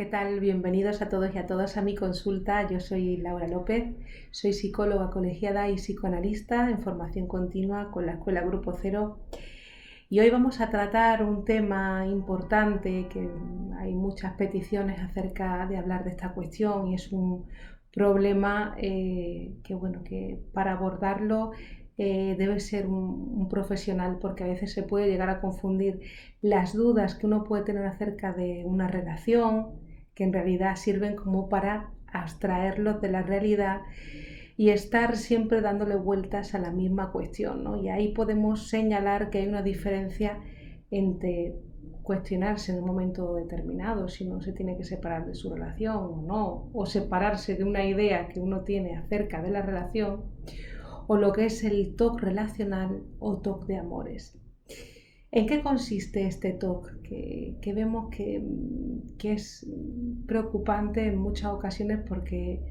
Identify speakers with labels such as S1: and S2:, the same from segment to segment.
S1: tal? Bienvenidos a todos y a todas a mi consulta. Yo soy Laura López, soy psicóloga colegiada y psicoanalista en formación continua con la Escuela Grupo Cero. Y hoy vamos a tratar un tema importante que hay muchas peticiones acerca de hablar de esta cuestión y es un problema que para abordarlo debe ser un profesional, porque a veces se puede llegar a confundir las dudas que uno puede tener acerca de una relación, que en realidad sirven como para abstraerlos de la realidad y estar siempre dándole vueltas a la misma cuestión, ¿no? Y ahí podemos señalar que hay una diferencia entre cuestionarse en un momento determinado si uno se tiene que separar de su relación o no, o separarse de una idea que uno tiene acerca de la relación, o lo que es el TOC relacional o TOC de amores. ¿En qué consiste este TOC? Que vemos que es preocupante en muchas ocasiones porque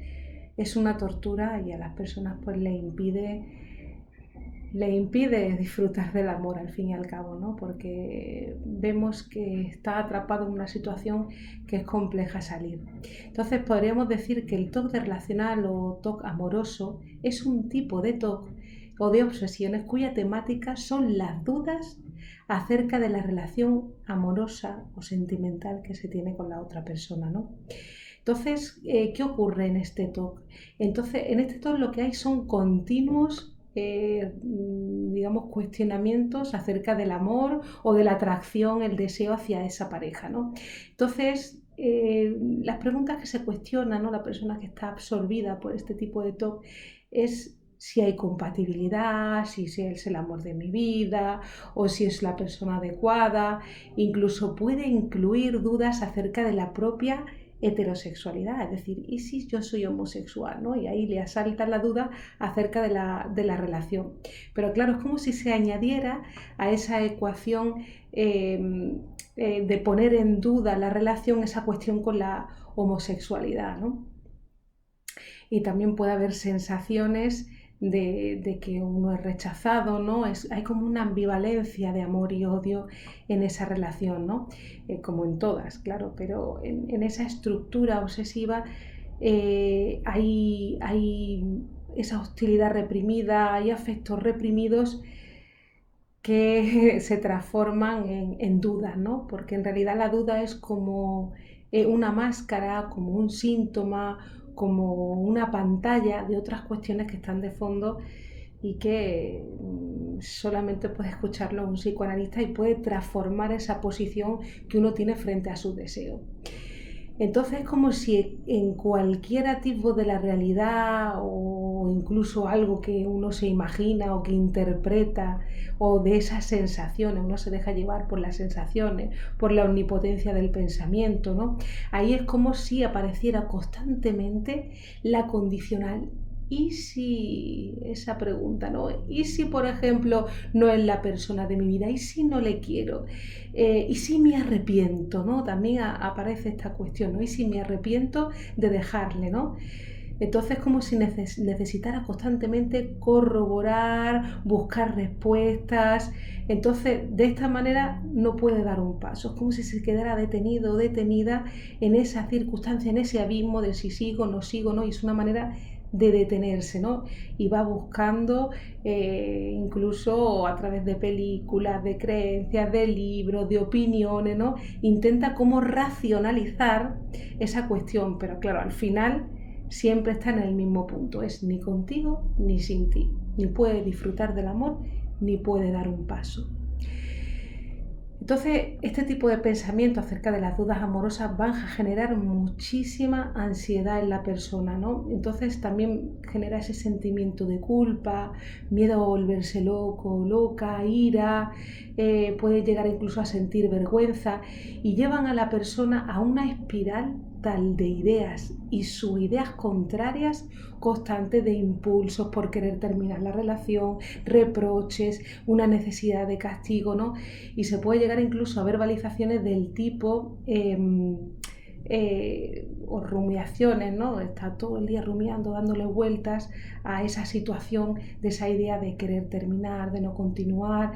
S1: es una tortura y a las personas pues le impide disfrutar del amor al fin y al cabo, ¿no? Porque vemos que está atrapado en una situación que es compleja salir. Entonces podríamos decir que el TOC relacional o TOC amoroso es un tipo de TOC o de obsesiones cuya temática son las dudas acerca de la relación amorosa o sentimental que se tiene con la otra persona, ¿no? Entonces, ¿qué ocurre en este TOC? Entonces, en este TOC lo que hay son continuos cuestionamientos acerca del amor o de la atracción, el deseo hacia esa pareja, ¿no? Entonces, las preguntas que se cuestionan, ¿no? La persona que está absorbida por este tipo de TOC es si hay compatibilidad, si es el amor de mi vida o si es la persona adecuada. Incluso puede incluir dudas acerca de la propia heterosexualidad, es decir, ¿y si yo soy homosexual? ¿No? Y ahí le asalta la duda acerca de la relación. Pero claro, es como si se añadiera a esa ecuación de poner en duda la relación, esa cuestión con la homosexualidad, ¿no? Y también puede haber sensaciones de que uno es rechazado, ¿no? Hay como una ambivalencia de amor y odio en esa relación, ¿no? Como en todas, claro, pero en esa estructura obsesiva hay esa hostilidad reprimida, hay afectos reprimidos que se transforman en dudas, ¿no? Porque en realidad la duda es como una máscara, como un síntoma, como una pantalla de otras cuestiones que están de fondo y que solamente puede escucharlo un psicoanalista y puede transformar esa posición que uno tiene frente a su deseo. Entonces es como si en cualquier atisbo de la realidad o incluso algo que uno se imagina o que interpreta o de esas sensaciones, uno se deja llevar por las sensaciones, por la omnipotencia del pensamiento, ¿no? Ahí es como si apareciera constantemente la condicional. ¿Y si esa pregunta, ¿no? ¿Y si, por ejemplo, no es la persona de mi vida? ¿Y si no le quiero? ¿Y si me arrepiento? ¿No? También aparece esta cuestión, ¿no? ¿Y si me arrepiento de dejarle? ¿No? Entonces, como si necesitara constantemente corroborar, buscar respuestas. Entonces, de esta manera no puede dar un paso. Es como si se quedara detenido o detenida en esa circunstancia, en ese abismo de si sigo, no sigo, ¿no? Y es una manera de detenerse, ¿no? Y va buscando incluso a través de películas, de creencias, de libros, de opiniones, ¿no? Intenta como racionalizar esa cuestión, pero claro, al final siempre está en el mismo punto, es ni contigo ni sin ti, ni puede disfrutar del amor ni puede dar un paso. Entonces, este tipo de pensamiento acerca de las dudas amorosas van a generar muchísima ansiedad en la persona, ¿no? Entonces también genera ese sentimiento de culpa, miedo a volverse loco, loca, ira, puede llegar incluso a sentir vergüenza y llevan a la persona a una espiral tal de ideas y ideas contrarias constantes de impulsos por querer terminar la relación, reproches, una necesidad de castigo, ¿no? Y se puede llegar incluso a verbalizaciones del tipo o rumiaciones, ¿no? Está todo el día rumiando, dándole vueltas a esa situación, de esa idea de querer terminar, de no continuar.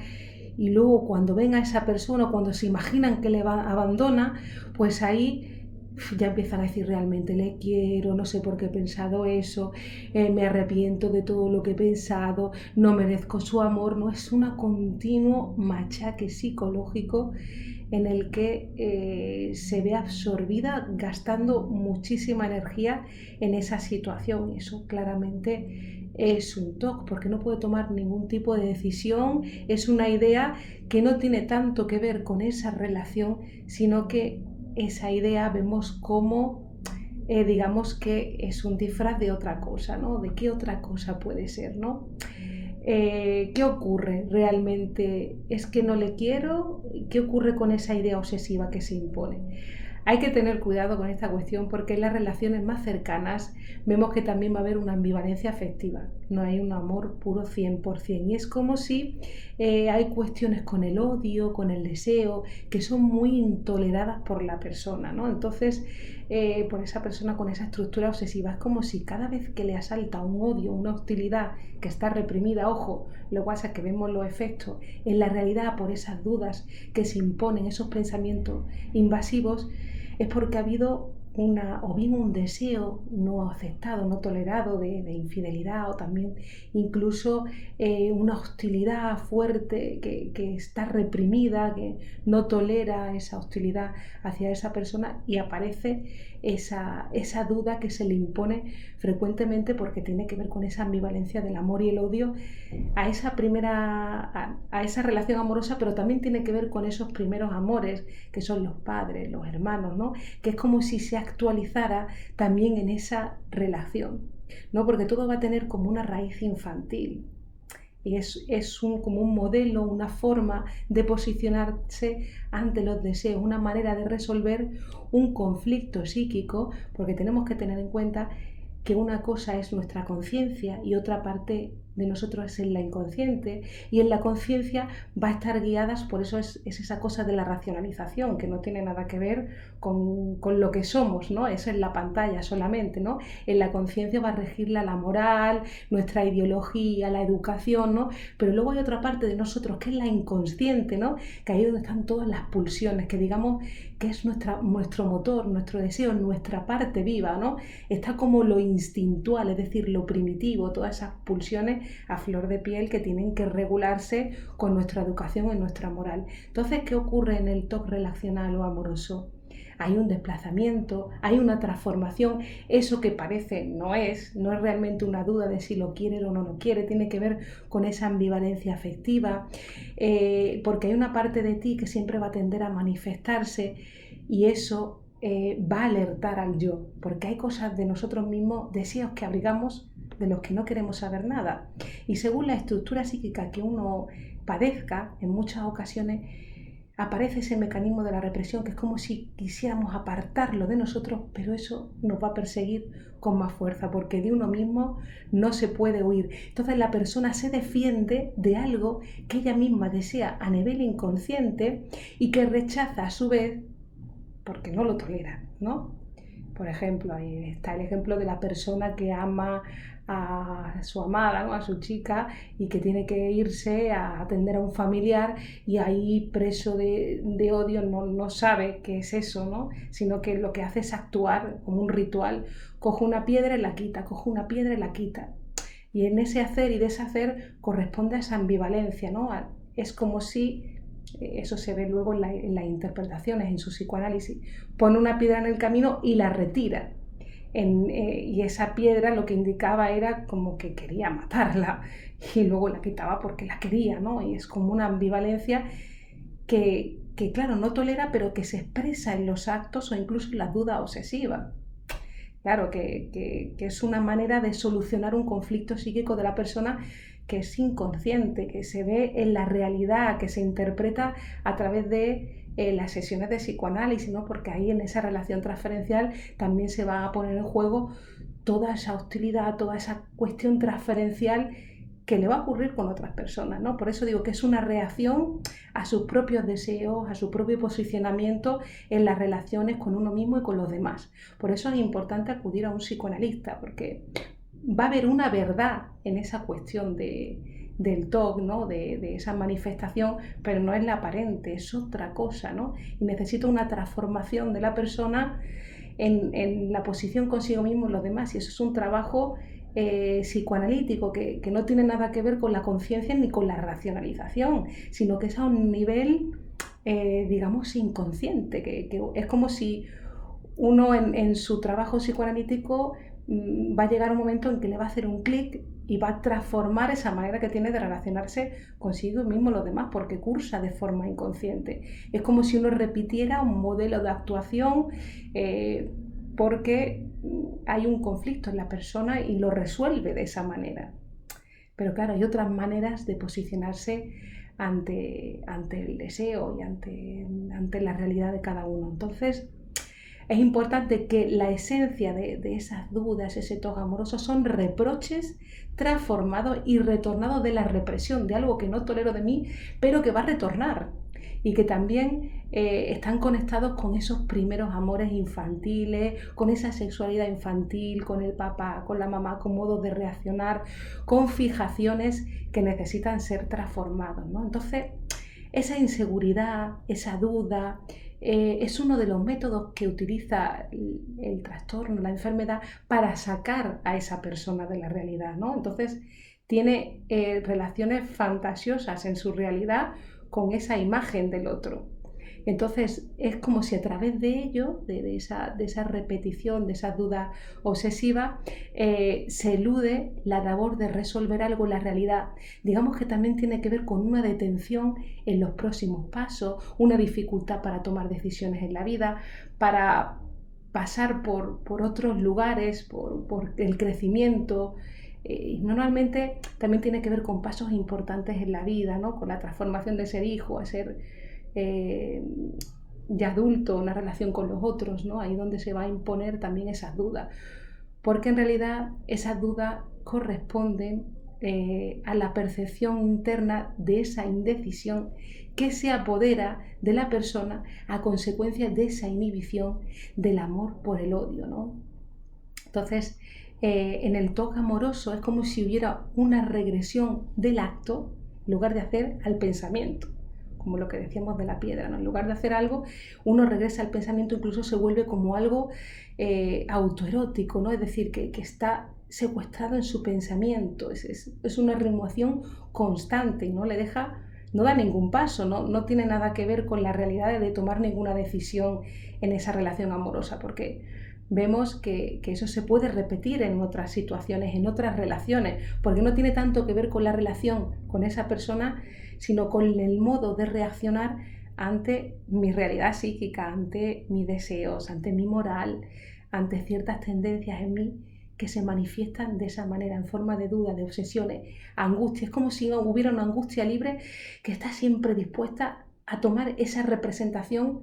S1: Y luego cuando ven a esa persona, cuando se imaginan que le abandona, pues ahí ya empiezan a decir realmente le quiero, no sé por qué he pensado eso, me arrepiento de todo lo que he pensado, no merezco su amor, no es un continuo machaque psicológico en el que se ve absorbida gastando muchísima energía en esa situación y eso claramente es un TOC porque no puede tomar ningún tipo de decisión, es una idea que no tiene tanto que ver con esa relación, sino que esa idea vemos como digamos que es un disfraz de otra cosa, ¿no? ¿De qué otra cosa puede ser, ¿no? ¿Qué ocurre realmente? ¿Es que no le quiero? ¿Qué ocurre con esa idea obsesiva que se impone? Hay que tener cuidado con esta cuestión porque en las relaciones más cercanas vemos que también va a haber una ambivalencia afectiva, no hay un amor puro 100%. Y es como si hay cuestiones con el odio, con el deseo, que son muy intoleradas por la persona, ¿no? Entonces, por esa persona con esa estructura obsesiva, es como si cada vez que le asalta un odio, una hostilidad que está reprimida, ojo, lo que pasa es que vemos los efectos en la realidad por esas dudas que se imponen, esos pensamientos invasivos, es porque ha habido o bien un deseo no aceptado, no tolerado de infidelidad o también incluso una hostilidad fuerte que está reprimida, que no tolera esa hostilidad hacia esa persona y aparece esa duda que se le impone frecuentemente porque tiene que ver con esa ambivalencia del amor y el odio a esa relación amorosa, pero también tiene que ver con esos primeros amores que son los padres, los hermanos, ¿no? Que es como si se actualizara también en esa relación, ¿no? Porque todo va a tener como una raíz infantil y como un modelo, una forma de posicionarse ante los deseos, una manera de resolver un conflicto psíquico, porque tenemos que tener en cuenta que una cosa es nuestra conciencia y otra parte de nosotros es en la inconsciente y en la conciencia va a estar guiadas, por eso es esa cosa de la racionalización que no tiene nada que ver con lo que somos, ¿no? Eso es la pantalla solamente, ¿no? En la conciencia va a regirla la moral, nuestra ideología, la educación, ¿no? Pero luego hay otra parte de nosotros que es la inconsciente, ¿no? Que ahí es donde están todas las pulsiones, que digamos que es nuestro motor, nuestro deseo, nuestra parte viva, ¿no? Está como lo instintual, es decir, lo primitivo, todas esas pulsiones a flor de piel que tienen que regularse con nuestra educación y nuestra moral. Entonces, ¿qué ocurre en el TOC relacional o amoroso? Hay un desplazamiento, hay una transformación, eso que parece no es realmente una duda de si lo quiere o no lo quiere, tiene que ver con esa ambivalencia afectiva, porque hay una parte de ti que siempre va a tender a manifestarse y eso va a alertar al yo, porque hay cosas de nosotros mismos, deseos que abrigamos de los que no queremos saber nada. Y según la estructura psíquica que uno padezca, en muchas ocasiones aparece ese mecanismo de la represión, que es como si quisiéramos apartarlo de nosotros, pero eso nos va a perseguir con más fuerza, porque de uno mismo no se puede huir. Entonces la persona se defiende de algo que ella misma desea a nivel inconsciente y que rechaza a su vez porque no lo tolera, ¿no? Por ejemplo, ahí está el ejemplo de la persona que ama a su amada, ¿no? A su chica y que tiene que irse a atender a un familiar y ahí preso de odio no sabe qué es eso, ¿no? Sino que lo que hace es actuar como un ritual, coge una piedra y la quita, coge una piedra y la quita. Y en ese hacer y deshacer corresponde a esa ambivalencia, ¿no? Es como si eso se ve luego en las interpretaciones, en su psicoanálisis, pone una piedra en el camino y la retira. Y esa piedra lo que indicaba era como que quería matarla y luego la quitaba porque la quería, ¿no? Y es como una ambivalencia que claro, no tolera, pero que se expresa en los actos o incluso en la duda obsesiva. Claro, que es una manera de solucionar un conflicto psíquico de la persona que es inconsciente, que se ve en la realidad, que se interpreta a través de las sesiones de psicoanálisis, ¿no? Porque ahí en esa relación transferencial también se va a poner en juego toda esa hostilidad, toda esa cuestión transferencial que le va a ocurrir con otras personas, ¿no? Por eso digo que es una reacción a sus propios deseos, a su propio posicionamiento en las relaciones con uno mismo y con los demás. Por eso es importante acudir a un psicoanalista, porque va a haber una verdad en esa cuestión del TOC, ¿no? de esa manifestación, pero no es la aparente, es otra cosa, ¿no? Y necesita una transformación de la persona en la posición consigo mismo y los demás. Y eso es un trabajo psicoanalítico que no tiene nada que ver con la conciencia ni con la racionalización, sino que es a un nivel, digamos, inconsciente, que es como si uno en su trabajo psicoanalítico va a llegar un momento en que le va a hacer un clic y va a transformar esa manera que tiene de relacionarse consigo mismo y los demás, porque cursa de forma inconsciente. Es como si uno repitiera un modelo de actuación porque hay un conflicto en la persona y lo resuelve de esa manera. Pero claro, hay otras maneras de posicionarse ante el deseo y ante la realidad de cada uno. Entonces, es importante que la esencia de esas dudas, ese TOC amoroso, son reproches transformados y retornados de la represión, de algo que no tolero de mí, pero que va a retornar. Y que también están conectados con esos primeros amores infantiles, con esa sexualidad infantil, con el papá, con la mamá, con modos de reaccionar, con fijaciones que necesitan ser transformados, ¿no? Entonces, esa inseguridad, esa duda, es uno de los métodos que utiliza el trastorno, la enfermedad, para sacar a esa persona de la realidad, ¿no? Entonces, tiene relaciones fantasiosas en su realidad con esa imagen del otro. Entonces, es como si a través de ello, de esa repetición, de esa duda obsesiva, se elude la labor de resolver algo en la realidad. Digamos que también tiene que ver con una detención en los próximos pasos, una dificultad para tomar decisiones en la vida, para pasar por otros lugares, por el crecimiento. Normalmente también tiene que ver con pasos importantes en la vida, ¿no? Con la transformación de ser hijo a ser de adulto, una relación con los otros, ¿no? Ahí donde se va a imponer también esas dudas, porque en realidad esas dudas corresponden a la percepción interna de esa indecisión que se apodera de la persona a consecuencia de esa inhibición del amor por el odio, ¿no? Entonces, en el TOC amoroso es como si hubiera una regresión del acto en lugar de hacer al pensamiento, como lo que decíamos de la piedra, ¿no? En lugar de hacer algo, uno regresa al pensamiento, incluso se vuelve como algo autoerótico, ¿no? Es decir, que está secuestrado en su pensamiento, es una remoción constante y no le deja, no da ningún paso, no tiene nada que ver con la realidad de tomar ninguna decisión en esa relación amorosa, porque vemos que eso se puede repetir en otras situaciones, en otras relaciones, porque no tiene tanto que ver con la relación con esa persona, sino con el modo de reaccionar ante mi realidad psíquica, ante mis deseos, ante mi moral, ante ciertas tendencias en mí que se manifiestan de esa manera, en forma de duda, de obsesiones, angustia. Es como si hubiera una angustia libre que está siempre dispuesta a tomar esa representación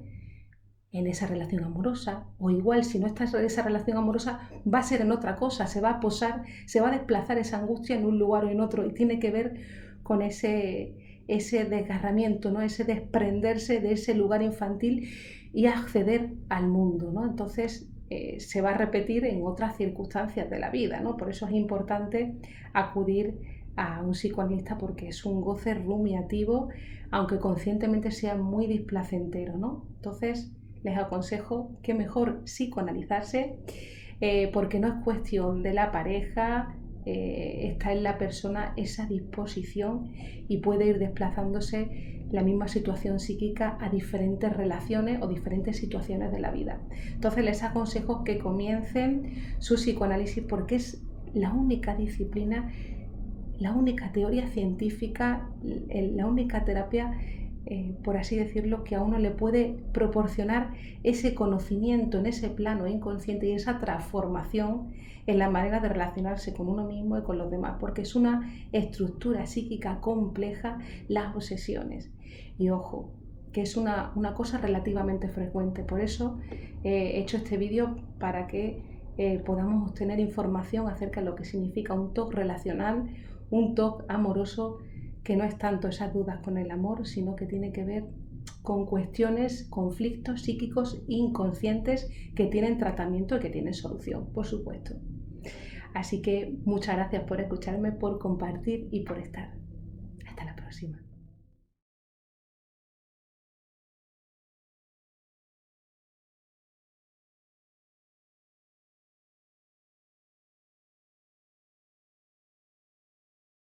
S1: en esa relación amorosa, o igual si no está en esa relación amorosa va a ser en otra cosa, se va a posar, se va a desplazar esa angustia en un lugar o en otro, y tiene que ver con ese desgarramiento, ¿no? Ese desprenderse de ese lugar infantil y acceder al mundo, ¿no? Entonces se va a repetir en otras circunstancias de la vida, ¿no? Por eso es importante acudir a un psicoanalista, porque es un goce rumiativo, aunque conscientemente sea muy displacentero, ¿no? Entonces les aconsejo que mejor psicoanalizarse, porque no es cuestión de la pareja, está en la persona esa disposición y puede ir desplazándose la misma situación psíquica a diferentes relaciones o diferentes situaciones de la vida. Entonces les aconsejo que comiencen su psicoanálisis, porque es la única disciplina, la única teoría científica, la única terapia, por así decirlo, que a uno le puede proporcionar ese conocimiento en ese plano inconsciente y esa transformación en la manera de relacionarse con uno mismo y con los demás, porque es una estructura psíquica compleja, las obsesiones. Y ojo, que es una cosa relativamente frecuente. Por eso he hecho este vídeo, para que podamos obtener información acerca de lo que significa un TOC relacional, un TOC amoroso, que no es tanto esas dudas con el amor, sino que tiene que ver con cuestiones, conflictos psíquicos inconscientes que tienen tratamiento y que tienen solución, por supuesto. Así que muchas gracias por escucharme, por compartir y por estar. Hasta la próxima.